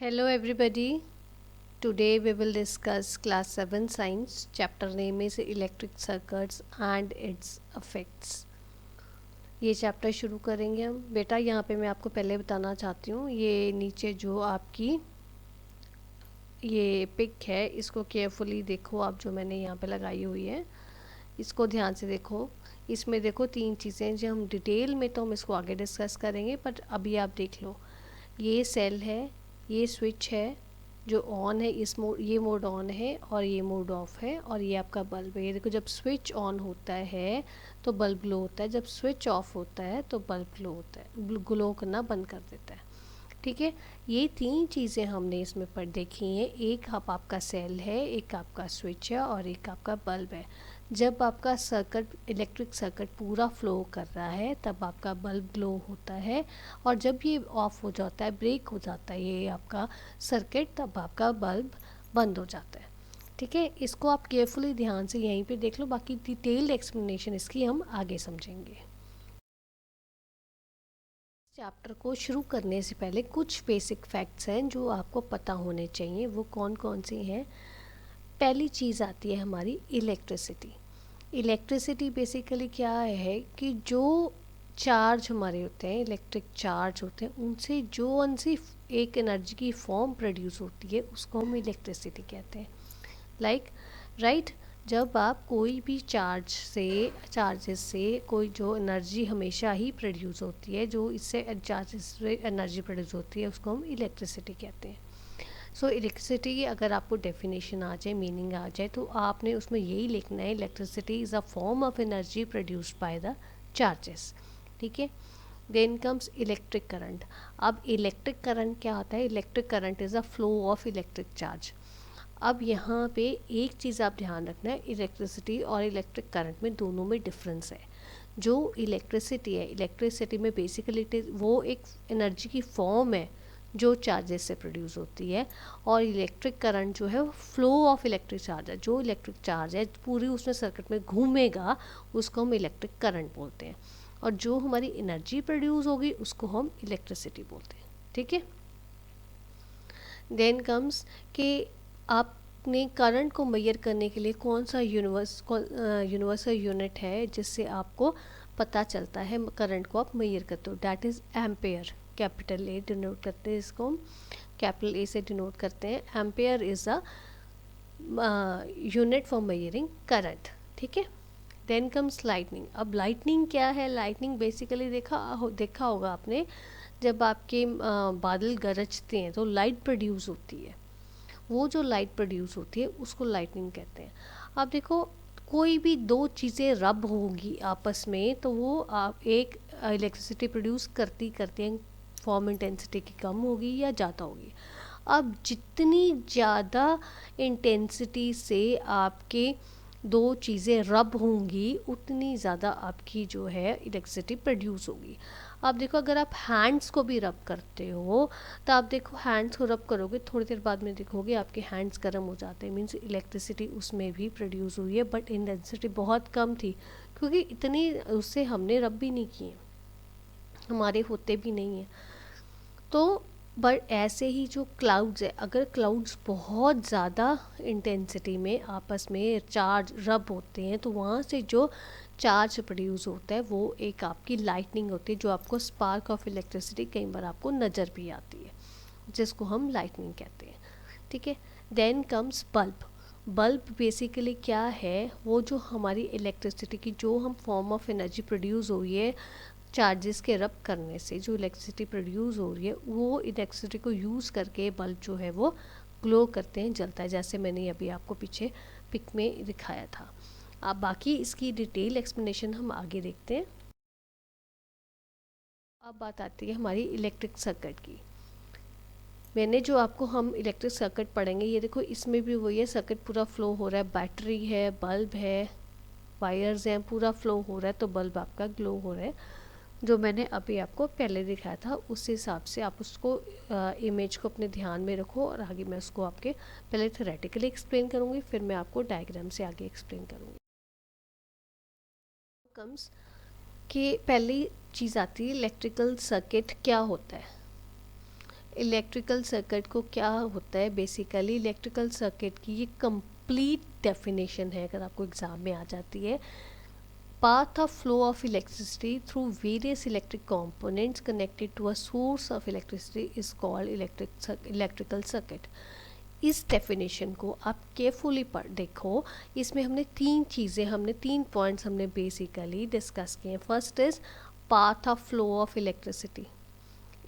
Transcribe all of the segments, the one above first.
Hello everybody. Today we will discuss class 7 science. Chapter name is electric circuits and its effects. ये chapter शुरू करेंगे हम। बेटा यहाँ पे मैं आपको पहले बताना चाहती हूँ, ये नीचे जो आपकी ये पिक है इसको केयरफुली देखो आप, जो मैंने यहाँ पे लगाई हुई है इसको ध्यान से देखो। इसमें देखो तीन चीज़ें जो हम डिटेल में तो हम इसको आगे डिस्कस करेंगे, बट अभी आप देख लो। ये सेल है, ये स्विच है जो ऑन है, इस मोड ये मोड ऑन है और ये मोड ऑफ है, और ये आपका बल्ब है। ये देखो जब स्विच ऑन होता है तो बल्ब ग्लो होता है, जब स्विच ऑफ होता है तो बल्ब ग्लो होता है, ग्लो करना बंद कर देता है। ठीक है, ये तीन चीज़ें हमने इसमें पर देखी हैं। एक आपका सेल है, एक आपका स्विच है और एक आपका बल्ब है। जब आपका सर्किट इलेक्ट्रिक सर्किट पूरा फ्लो कर रहा है तब आपका बल्ब ग्लो होता है, और जब ये ऑफ हो जाता है, ब्रेक हो जाता है ये आपका सर्किट, तब आपका बल्ब बंद हो जाता है। ठीक है, इसको आप केयरफुली ध्यान से यहीं पे देख लो, बाकी डिटेल्ड एक्सप्लेनेशन इसकी हम आगे समझेंगे। चैप्टर को शुरू करने से पहले कुछ बेसिक फैक्ट्स हैं जो आपको पता होने चाहिए। वो कौन कौन से हैं? पहली चीज़ आती है हमारी इलेक्ट्रिसिटी। इलेक्ट्रिसिटी बेसिकली क्या है कि जो चार्ज हमारे होते हैं, इलेक्ट्रिक चार्ज होते हैं, उनसे जो उनसे एक एनर्जी की फॉर्म प्रोड्यूस होती है उसको हम इलेक्ट्रिसिटी कहते हैं। लाइक राइट, जब आप कोई भी चार्जेस से कोई जो एनर्जी हमेशा ही प्रोड्यूस होती है, जो इससे चार्जेस से एनर्जी प्रोड्यूस होती है, उसको हम इलेक्ट्रिसिटी कहते हैं। सो इलेक्ट्रिसिटी की अगर आपको डेफिनेशन आ जाए, मीनिंग आ जाए, तो आपने उसमें यही लिखना है, electricity is a form of energy produced by the charges. ठीक है, देन कम्स इलेक्ट्रिक करंट। अब इलेक्ट्रिक करंट क्या होता है? Electric current is a flow of electric charge. अब यहाँ पे एक चीज़ आप ध्यान रखना है, इलेक्ट्रिसिटी और इलेक्ट्रिक करंट में दोनों में डिफरेंस है। जो इलेक्ट्रिसिटी है, इलेक्ट्रिसिटी में बेसिकली वो एक एनर्जी की फॉर्म है जो चार्जेस से प्रोड्यूस होती है, और इलेक्ट्रिक करंट जो है वो फ्लो ऑफ इलेक्ट्रिक चार्ज है। जो इलेक्ट्रिक चार्ज है पूरी उसमें सर्किट में घूमेगा, उसको हम इलेक्ट्रिक करंट बोलते हैं, और जो हमारी एनर्जी प्रोड्यूस होगी उसको हम इलेक्ट्रिसिटी बोलते हैं। ठीक है, देन कम्स कि आपने करंट को मेजर करने के लिए कौन सा यूनिवर्सल यूनिट है जिससे आपको पता चलता है करंट को आप मेजर करते हो? That is ampere. Capital A denote करते हैं इसको, हम कैपिटल ए से डिनोट करते हैं। Ampere is a unit for measuring current. ठीक है, देन कम्स लाइटनिंग। अब लाइटनिंग क्या है? लाइटनिंग बेसिकली देखा होगा आपने, जब आपके बादल गरजते हैं तो लाइट प्रोड्यूस होती है। वो जो लाइट प्रोड्यूस होती है उसको लाइटनिंग कहते हैं। अब देखो, कोई भी दो चीज़ें रब होगी आपस में तो वो आप एक इलेक्ट्रिसिटी प्रोड्यूस करती करती हैं, फॉर्म इंटेंसिटी की कम होगी या ज़्यादा होगी। अब जितनी ज़्यादा इंटेंसिटी से आपके दो चीज़ें रब होंगी उतनी ज़्यादा आपकी जो है इलेक्ट्रिसिटी प्रोड्यूस होगी। अब देखो, अगर आप हैंड्स को भी रब करते हो तो आप देखो, हैंड्स को रब करोगे थोड़ी देर बाद में देखोगे आपके हैंड्स गर्म हो जाते हैं, मीन्स इलेक्ट्रिसिटी उसमें भी प्रोड्यूस हुई है, बट इंटेंसिटी बहुत कम थी, क्योंकि इतनी उससे हमने रब भी नहीं किए, हमारे होते भी नहीं हैं। तो बट ऐसे ही जो क्लाउड्स है, अगर क्लाउड्स बहुत ज़्यादा इंटेंसिटी में आपस में चार्ज रब होते हैं तो वहाँ से जो चार्ज प्रोड्यूस होता है वो एक आपकी लाइटनिंग होती है, जो आपको स्पार्क ऑफ इलेक्ट्रिसिटी कई बार आपको नज़र भी आती है, जिसको हम लाइटनिंग कहते हैं। ठीक है, then comes bulb. Bulb basically क्या है? वो जो हमारी इलेक्ट्रिसिटी की जो हम फॉर्म ऑफ एनर्जी प्रोड्यूस हुई है चार्जेस के रब करने से, जो इलेक्ट्रिसिटी प्रोड्यूस हो रही है, वो इलेक्ट्रिसिटी को यूज़ करके बल्ब जो है वो ग्लो करते हैं, जलता है, जैसे मैंने अभी आपको पीछे पिक में दिखाया था। अब बाकी इसकी डिटेल एक्सप्लेनेशन हम आगे देखते हैं। अब बात आती है हमारी इलेक्ट्रिक सर्किट की। मैंने जो आपको हम इलेक्ट्रिक सर्किट पढ़ेंगे, ये देखो इसमें भी वही है, सर्किट पूरा फ्लो हो रहा है, बैटरी है, बल्ब है, वायर्स हैं, पूरा फ्लो हो रहा है, तो बल्ब आपका ग्लो हो रहा है। जो मैंने अभी आपको पहले दिखाया था उस हिसाब से आप उसको इमेज को अपने ध्यान में रखो, और आगे मैं उसको आपके पहले थ्योरेटिकली एक्सप्लेन करूँगी, फिर मैं आपको डायग्राम से आगे एक्सप्लेन करूँगी। कम्स कि पहली चीज़ आती है इलेक्ट्रिकल सर्किट क्या होता है। इलेक्ट्रिकल सर्किट को क्या होता है, बेसिकली इलेक्ट्रिकल सर्किट की ये कंप्लीट डेफिनेशन है, अगर आपको एग्ज़ाम में आ जाती है। Path of flow of electricity through various electric components connected to a source of electricity is called electrical circuit. इस डेफिनेशन को आप केयरफुली पढ़ देखो, इसमें हमने तीन पॉइंट्स हमने बेसिकली डिस्कस किए हैं। First is path of flow of electricity,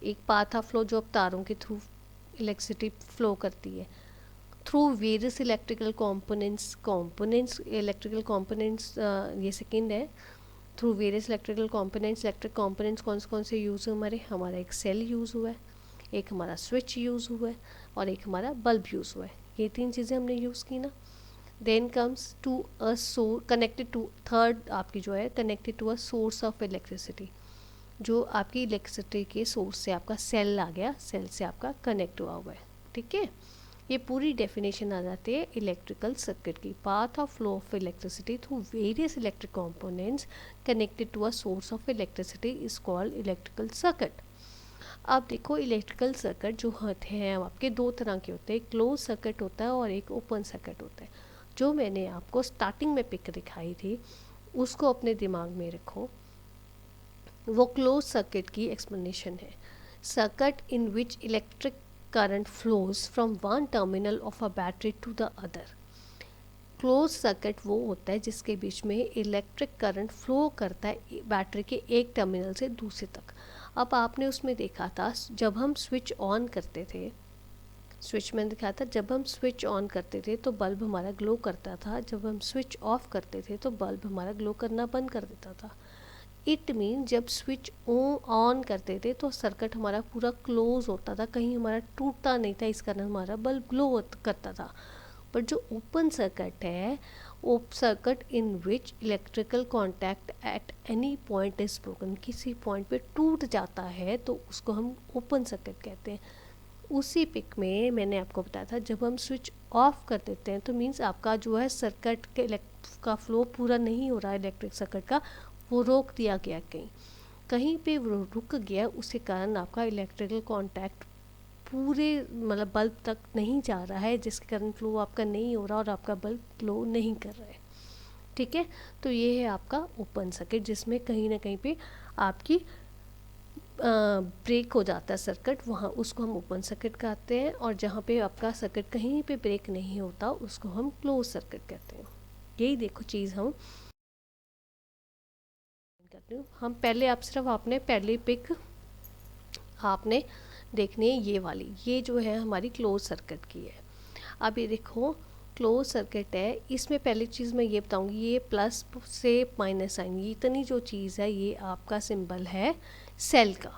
एक पाथ ऑफ फ्लो जो अब तारों के थ्रू इलेक्ट्रिसिटी फ्लो करती है, through various electrical components electrical components, ये सेकेंड है। थ्रू वेरियस इलेक्ट्रिकल कंपोनेंट्स कौन से यूज़ हुए हमारा एक सेल यूज़ हुआ है, एक हमारा स्विच यूज़ हुआ है और एक हमारा बल्ब यूज़ हुआ है। ये तीन चीज़ें हमने यूज़ की ना। Then comes to a connected to third आपकी जो है connected to a source of electricity, जो आपकी इलेक्ट्रिसिटी के सोर्स से आपका सेल आ गया, सेल से आपका कनेक्ट हुआ है। ठीक है, ये पूरी डेफिनेशन आ जाती है इलेक्ट्रिकल सर्किट की। Path of flow of electricity through various electric components connected to a source of electricity is called electrical circuit. अब देखो, इलेक्ट्रिकल सर्किट जो होते हैं आपके दो तरह के होते हैं, एक क्लोज सर्किट होता है और एक ओपन सर्किट होता है। जो मैंने आपको स्टार्टिंग में पिक दिखाई थी उसको अपने दिमाग में रखो, वो क्लोज सर्किट की एक्सप्लेनेशन है। Circuit in which electric current flows from one terminal of a battery to the other. Close circuit वो होता है जिसके बीच में इलेक्ट्रिक करंट फ्लो करता है बैटरी के एक टर्मिनल से दूसरे तक। अब आपने उसमें देखा था जब हम स्विच ऑन करते थे, स्विच में दिखाया था जब हम स्विच ऑन करते थे तो बल्ब हमारा ग्लो करता था, जब हम स्विच ऑफ करते थे तो बल्ब हमारा ग्लो करना बंद कर देता था। इट मीन जब स्विच ऑन करते थे तो सर्किट हमारा पूरा क्लोज होता था, कहीं हमारा टूटता नहीं था, इस कारण हमारा बल्ब ग्लो करता था। बट जो ओपन सर्किट है, circuit in which electrical contact at any point is broken, किसी पॉइंट पे टूट जाता है तो उसको हम ओपन सर्किट कहते हैं। उसी पिक में मैंने आपको बताया था जब हम स्विच ऑफ कर देते हैं तो मीन्स आपका जो है सर्किट के का फ्लो पूरा नहीं हो रहा है, इलेक्ट्रिक सर्किट का वो रोक दिया गया, कहीं पे वो रुक गया, उसके कारण आपका इलेक्ट्रिकल कांटेक्ट पूरे मतलब बल्ब तक नहीं जा रहा है, जिसके कारण फ्लो आपका नहीं हो रहा और आपका बल्ब ग्लो नहीं कर रहा है। ठीक है, तो ये है आपका ओपन सर्किट जिसमें कहीं ना कहीं पे आपकी ब्रेक हो जाता है सर्किट, वहाँ उसको हम ओपन सर्किट कहते हैं, और जहाँ पे आपका सर्किट कहीं पे ब्रेक नहीं होता उसको हम क्लोज सर्किट कहते हैं। यही देखो चीज़ हम करती हूँ। हम पहले आप सिर्फ आपने पहली पिक आपने देखनी है ये वाली, ये जो है हमारी क्लोज सर्किट की है। अब ये देखो क्लोज सर्किट है, इसमें पहली चीज़ मैं ये बताऊंगी, ये प्लस से माइनस साइन, ये इतनी जो चीज़ है ये आपका सिंबल है सेल का।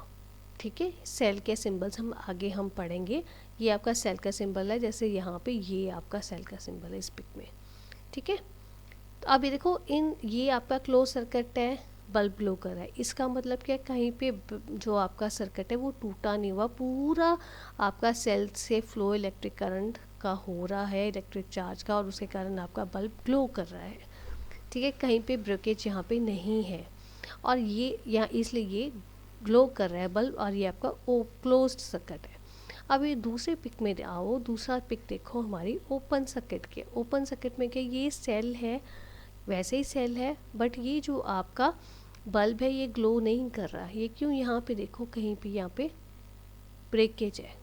ठीक है, सेल के सिंबल्स हम आगे हम पढ़ेंगे। ये आपका सेल का सिंबल है, जैसे यहाँ पे ये आपका सेल का सिंबल है इस पिक में। ठीक है, तो अब ये देखो ये आपका क्लोज सर्किट है, बल्ब ग्लो कर रहा है, इसका मतलब क्या, कहीं पे जो आपका सर्किट है वो टूटा नहीं हुआ, पूरा आपका सेल से फ्लो इलेक्ट्रिक करंट का हो रहा है, इलेक्ट्रिक चार्ज का, और उसके कारण आपका बल्ब ग्लो कर रहा है। ठीक है, कहीं पे ब्रेकेज यहाँ पे नहीं है, और ये यहाँ इसलिए ये ग्लो कर रहा है बल्ब, और ये आपका क्लोज सर्किट है। अब ये दूसरे पिक में आओ, दूसरा पिक देखो हमारी ओपन सर्किट के। ओपन सर्किट में क्या, ये सेल है, वैसे ही सेल है, बट ये जो आपका बल्ब है ये ग्लो नहीं कर रहा है। ये क्यों, यहाँ पे देखो कहीं पे यहाँ पे ब्रेकेज है,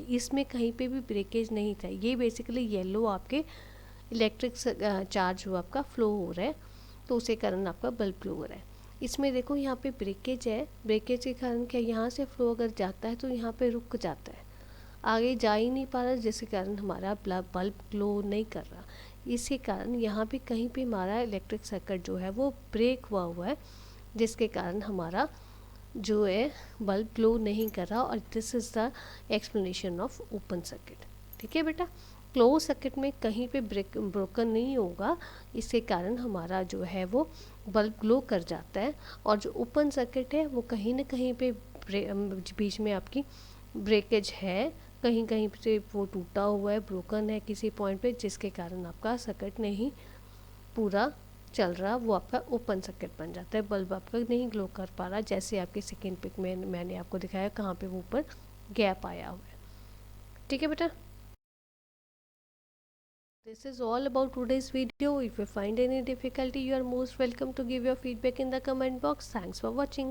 इसमें कहीं पे भी ब्रेकेज नहीं था। ये बेसिकली येलो आपके इलेक्ट्रिक चार्ज जो आपका फ्लो हो रहा है, तो उसके कारण आपका बल्ब ग्लो हो रहा है। इसमें देखो यहाँ पे ब्रेकेज है, ब्रेकेज के कारण क्या, यहाँ से फ्लो अगर जाता है तो यहाँ पे रुक जाता है, आगे जा ही नहीं पा रहा, जिसके कारण हमारा बल्ब ग्लो नहीं कर रहा। इसी कारण यहाँ पे कहीं पे हमारा इलेक्ट्रिक सर्किट जो है वो ब्रेक हुआ है, जिसके कारण हमारा जो है बल्ब ग्लो नहीं कर रहा, और this is the explanation of open circuit. ठीक है बेटा, क्लोज सर्किट में कहीं पे ब्रोकन नहीं होगा, इसके कारण हमारा जो है वो बल्ब ग्लो कर जाता है, और जो ओपन सर्किट है वो कहीं ना कहीं पे बीच में आपकी ब्रेकेज है, कहीं कहीं से वो टूटा हुआ है, ब्रोकन है किसी पॉइंट पे, जिसके कारण आपका सर्किट नहीं पूरा चल रहा, वो आपका ओपन सर्किट बन जाता है, बल्ब आपका नहीं ग्लो कर पा रहा, जैसे आपके सेकेंड पिक में मैंने आपको दिखाया कहाँ पे वो ऊपर गैप आया हुआ है। ठीक है बेटा। This is all about today's video. If you find any difficulty, you are most welcome to give your feedback in the comment box. Thanks for watching.